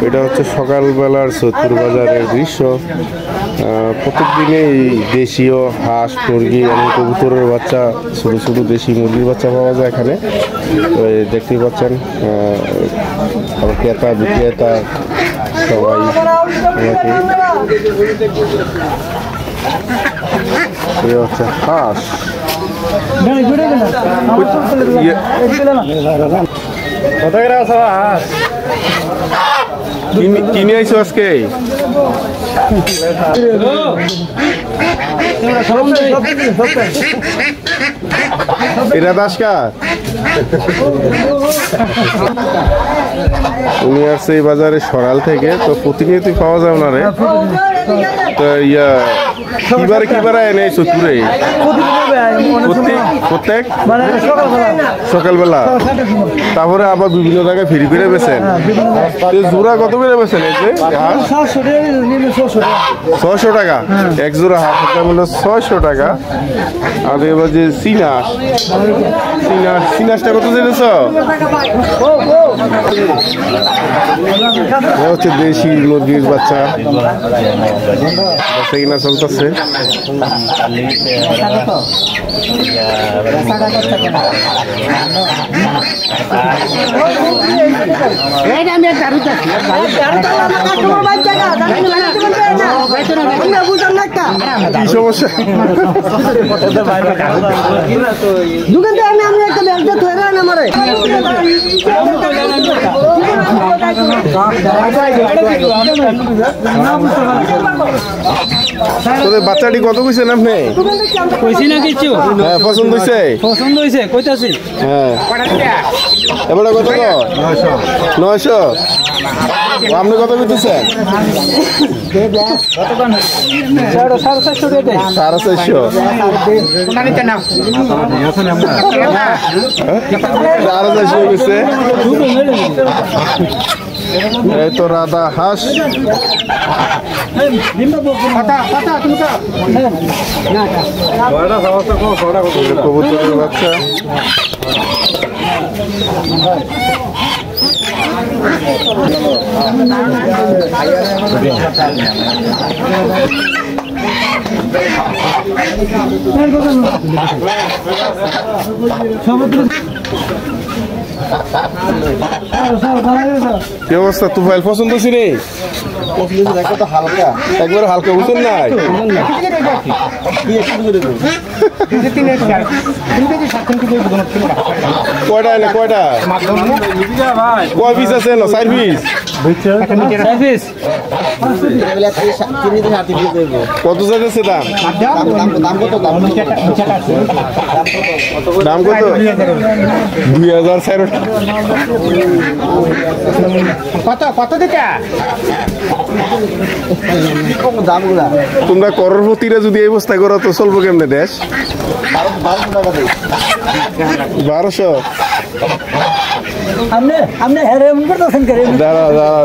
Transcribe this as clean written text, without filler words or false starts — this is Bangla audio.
এটা হচ্ছে সকালবেলার সৈয়দপুর বাজারের দৃশ্য। প্রত্যেক দিনেই দেশীয় হাঁস মুরগি এবং কবুতরের বাচ্চা, ছোটো ছোটো দেশি মুরগির বাচ্চা পাওয়া যায় এখানে। দেখতেই পাচ্ছেন ক্রেতা বিক্রেতা সবাই এই হচ্ছে হাঁস। কিনে আইছো আজকে? এটা দাসকার উনি আসছে এই বাজারে সরাল থেকে, তো প্রতিনিয়তই পাওয়া যায় ওনারে। তো কিবারে এনে সত্যুরে প্রত্যেক সকালবেলা, তারপরে আবার বিভিন্ন জায়গায় ফিরি ফিরে বেছেন। জোড়া কত করে বেছেন? এই যে 600 টাকা এক জোড়া হাঁস, মানে 600 টাকা। আর এবার যে সিনাসটা কত দিয়েছ? হচ্ছে দেশি মুরগির বাচ্চা কিনা চলতেছে। কি সমস্যা? বাচ্চাটি কত কইছেন আপনি? কইছি না কিছু? হ্যাঁ, পছন্দ হইছে? পছন্দ হইছে কইতাছি। হ্যাঁ, এবারে কত? 900। আপনি কত দিতেছেন? 450 এই তো রাধা হাঁস। কবুতরের বাচ্চা কি অবস্থা? তুফাইল পছন্দ হচ্ছে রে? একবার হালকা বুঝুন নাই? কয়টা এনে কয়টা? কয় পিস আছে? 4 পিস। কত চাইছে দাম? দাম কত? 2000। কত দিকা? তোমরা করোড়পতিরা যদি এই অবস্থা করো তো চলবো কেমনে দেশ? 1200। দাঁড়া দাঁড়া